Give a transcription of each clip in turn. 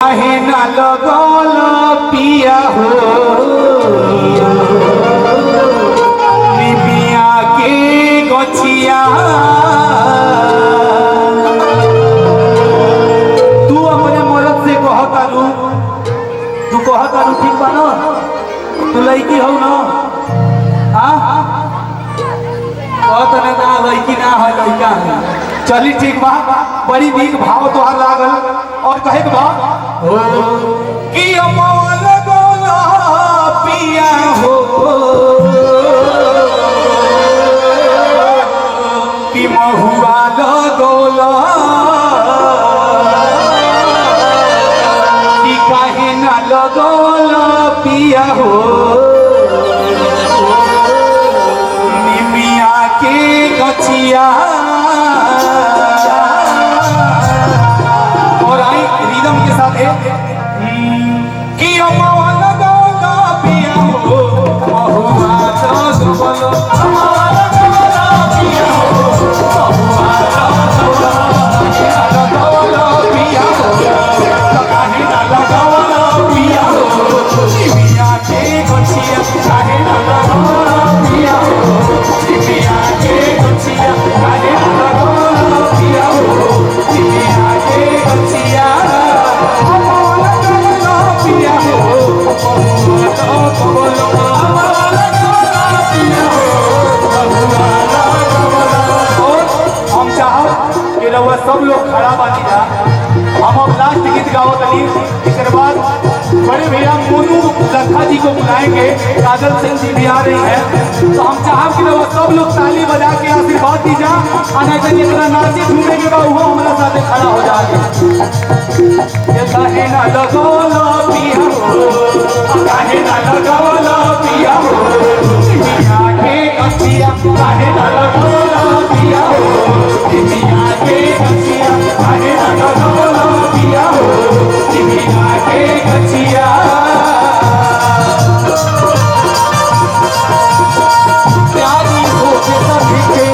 काहे ना लगल पिया हो निबिया के गछिया। तू अपने मर्द से कहतारू, तू कहतारू ठीक बा ना, तू लड़की हो ना, कहतने ना लड़की ना है लड़का है। चली ठीक बा, बड़ी नीक भाव तोहार लागल और कहे के बा कि अमल गोला पिया हो कि महुआ लगोला कि काहे ना लगोला पिया हो निमिया के गछिया। और आई रिदम के साथ है कि अमवा लगोला पिया हो महुआ लगोला, अमवा लगोला पिया हो महुआ लगोला पिया हो काहे ना लगोला पिया हो निमिया के गछिया। काहे ना लगोला पिया हो निमिया के गछिया। काहे ना लगोला पिया हो निमिया के गछिया। सब लोग खड़ा बानी जा, हम अब लास्ट गीत गाओ तनी। इसके बाद बड़े भैया मोनू लखा जी को बुलाएंगे, काजल सिंह जी भी आ रही है, तो हम चाहब कि सब लोग ताली बजा के आशीर्वाद दीजा। आना चाहिए इतना नाचे झूमे के बाद वो हमारे साथ खड़ा हो जाएगा। काहे ना लगोला पिया हो, काहे ना लगोला पिया हो निमिया के गछिया। काहे ना लगोला पिया हो निमिया के गछिया। काहे ना लगोला पिया हो निमिया के गछिया। प्यारी हो के सभी के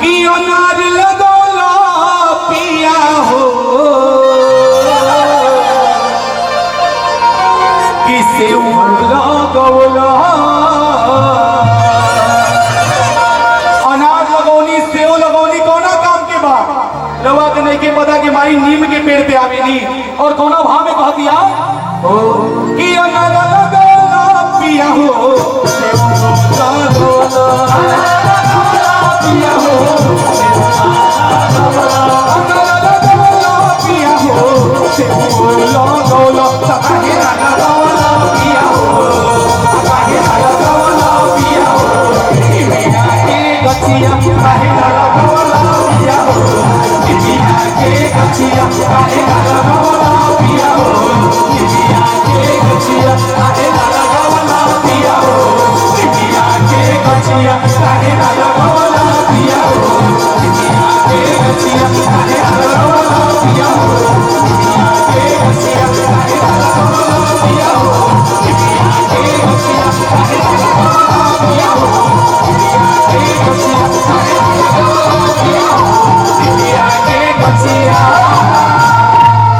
कि अनार लगोला पिया हो कि सेव लगोला। अनार लगौनी सेव लगौनी कौना काम के बा रवा के नहीं के पता कि माई नीम के पेड़ पे आवेनी। और कौना भाव में कह दिया कि अनार